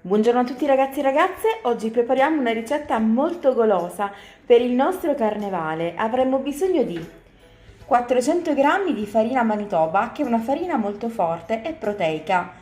Buongiorno a tutti ragazzi e ragazze, oggi prepariamo una ricetta molto golosa per il nostro carnevale. Avremo bisogno di 400 g di farina Manitoba, che è una farina molto forte e proteica,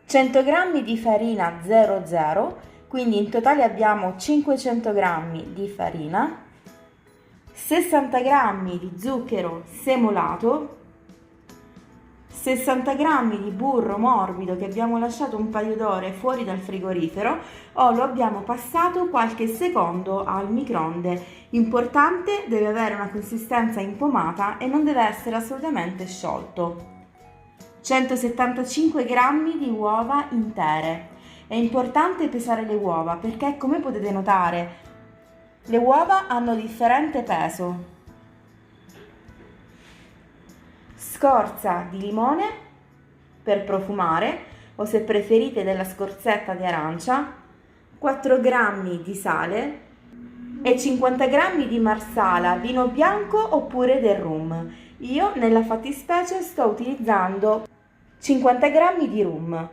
100 g di farina 00, quindi in totale abbiamo 500 g di farina, 60 g di zucchero semolato, 60 g di burro morbido che abbiamo lasciato un paio d'ore fuori dal frigorifero o lo abbiamo passato qualche secondo al microonde. Importante, deve avere una consistenza impomata e non deve essere assolutamente sciolto. 175 g di uova intere. È importante pesare le uova perché, come potete notare, le uova hanno differente peso. Scorza di limone per profumare, o se preferite della scorzetta di arancia, 4 g di sale e 50 g di marsala, vino bianco oppure del rum. Io nella fattispecie sto utilizzando 50 g di rum.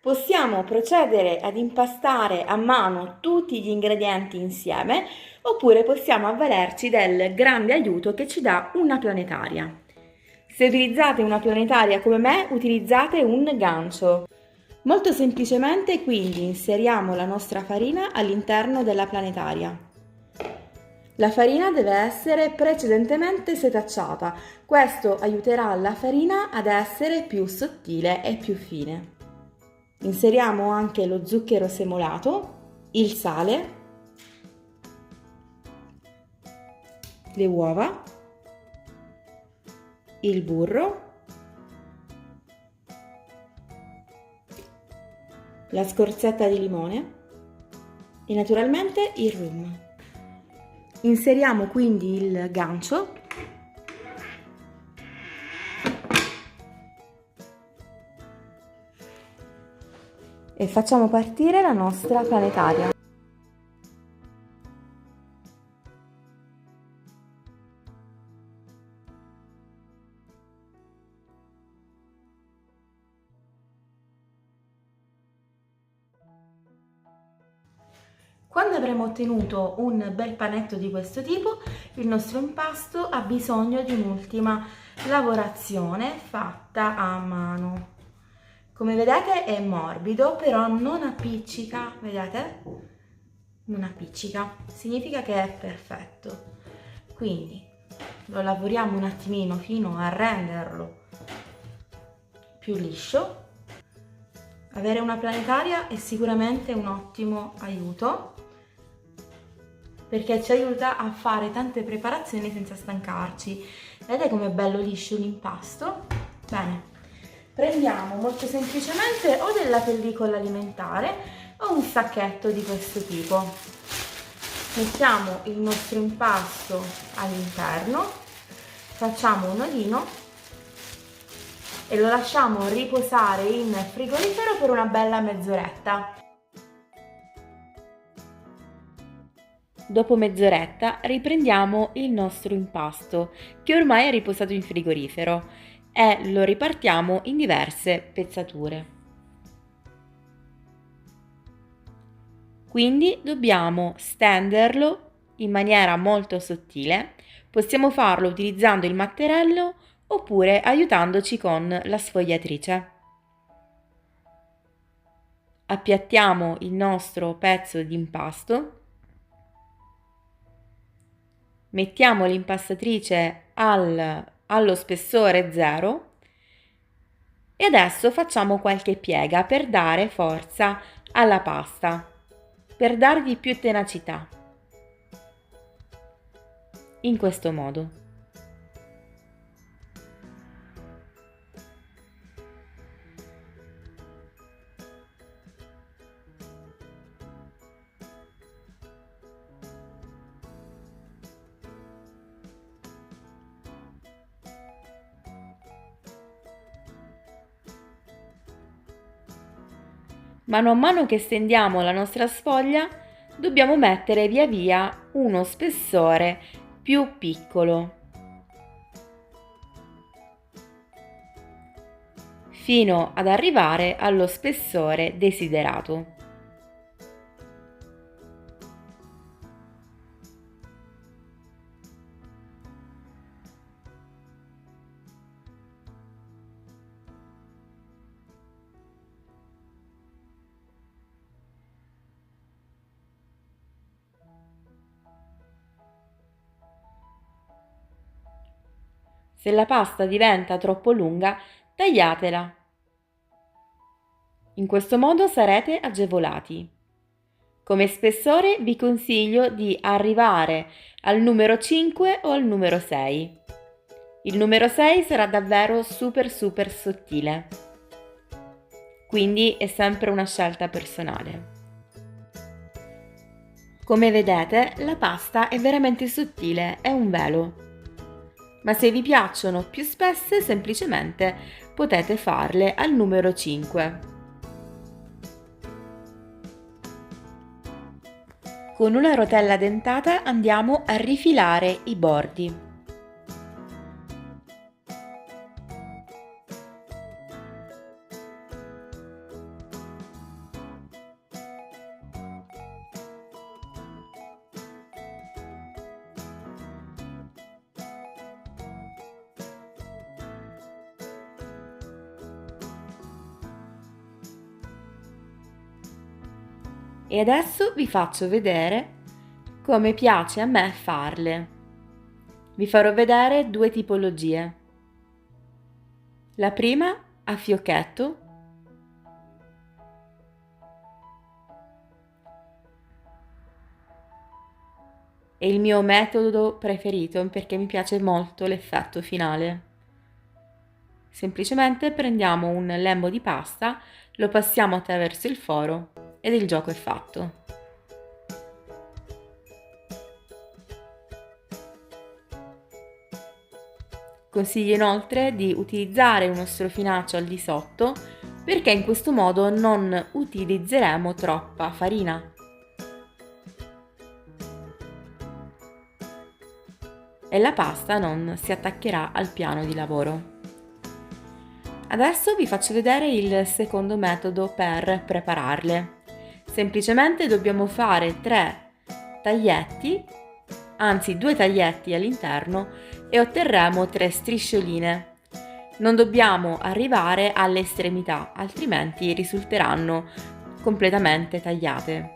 Possiamo procedere ad impastare a mano tutti gli ingredienti insieme oppure possiamo avvalerci del grande aiuto che ci dà una planetaria. Se utilizzate una planetaria come me, utilizzate un gancio. Molto semplicemente quindi inseriamo la nostra farina all'interno della planetaria. La farina deve essere precedentemente setacciata, questo aiuterà la farina ad essere più sottile e più fine. Inseriamo anche lo zucchero semolato, il sale, le uova, il burro, la scorzetta di limone e naturalmente il rum. Inseriamo quindi il gancio e facciamo partire la nostra planetaria. Quando avremo ottenuto un bel panetto di questo tipo, il nostro impasto ha bisogno di un'ultima lavorazione fatta a mano. Come vedete è morbido, però non appiccica, vedete? Non appiccica, significa che è perfetto. Quindi lo lavoriamo un attimino fino a renderlo più liscio. Avere una planetaria è sicuramente un ottimo aiuto perché ci aiuta a fare tante preparazioni senza stancarci. Vedete com'è bello liscio l'impasto? Bene, prendiamo molto semplicemente o della pellicola alimentare o un sacchetto di questo tipo. Mettiamo il nostro impasto all'interno, facciamo un nodino e lo lasciamo riposare in frigorifero per una bella mezz'oretta. Dopo mezz'oretta riprendiamo il nostro impasto che ormai è riposato in frigorifero e lo ripartiamo in diverse pezzature. Quindi dobbiamo stenderlo in maniera molto sottile, possiamo farlo utilizzando il matterello oppure aiutandoci con la sfogliatrice. Appiattiamo il nostro pezzo di impasto. Mettiamo l'impastatrice allo spessore 0 e adesso facciamo qualche piega per dare forza alla pasta, per dargli più tenacità. In questo modo. Mano a mano che stendiamo la nostra sfoglia, dobbiamo mettere via via uno spessore più piccolo, fino ad arrivare allo spessore desiderato. Se la pasta diventa troppo lunga, tagliatela. In questo modo sarete agevolati. Come spessore vi consiglio di arrivare al numero 5 o al numero 6. Il numero 6 sarà davvero super sottile, quindi è sempre una scelta personale. Come vedete, la pasta è veramente sottile, è un velo. Ma se vi piacciono più spesse, semplicemente potete farle al numero 5. Con una rotella dentata andiamo a rifilare i bordi. E adesso vi faccio vedere come piace a me farle. Vi farò vedere due tipologie. La prima a fiocchetto è il mio metodo preferito perché mi piace molto l'effetto finale. Semplicemente prendiamo un lembo di pasta, lo passiamo attraverso il foro ed il gioco è fatto. Consiglio inoltre di utilizzare uno strofinaccio al di sotto perché in questo modo non utilizzeremo troppa farina. E la pasta non si attaccherà al piano di lavoro. Adesso vi faccio vedere il secondo metodo per prepararle. Semplicemente dobbiamo fare 3 taglietti, anzi 2 taglietti all'interno e otterremo 3 striscioline. Non dobbiamo arrivare alle estremità, altrimenti risulteranno completamente tagliate.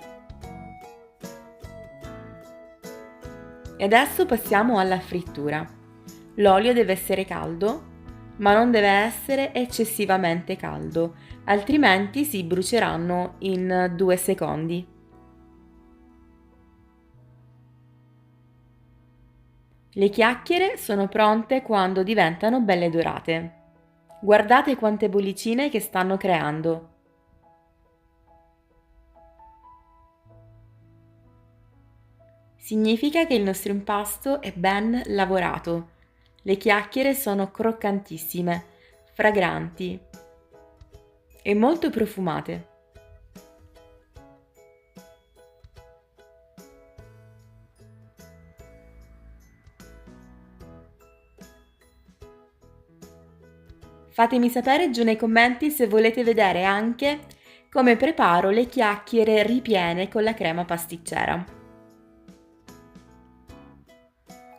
E adesso passiamo alla frittura. L'olio deve essere caldo, ma non deve essere eccessivamente caldo, altrimenti si bruceranno in 2 secondi. Le chiacchiere sono pronte quando diventano belle dorate. Guardate quante bollicine che stanno creando. Significa che il nostro impasto è ben lavorato. Le chiacchiere sono croccantissime, fragranti e molto profumate. Fatemi sapere giù nei commenti se volete vedere anche come preparo le chiacchiere ripiene con la crema pasticcera.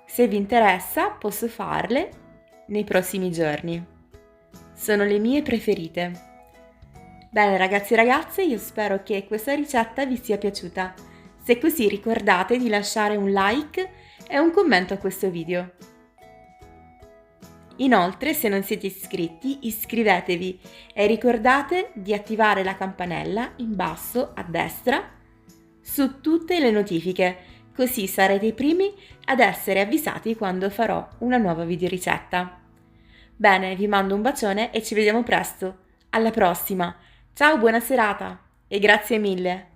Se vi interessa, posso farle nei prossimi giorni. Sono le mie preferite. Bene ragazzi e ragazze, io spero che questa ricetta vi sia piaciuta. Se è così, ricordate di lasciare un like e un commento a questo video. Inoltre, se non siete iscritti, iscrivetevi e ricordate di attivare la campanella in basso a destra su tutte le notifiche, così sarete i primi ad essere avvisati quando farò una nuova videoricetta. Bene, vi mando un bacione e ci vediamo presto. Alla prossima! Ciao, buona serata e grazie mille!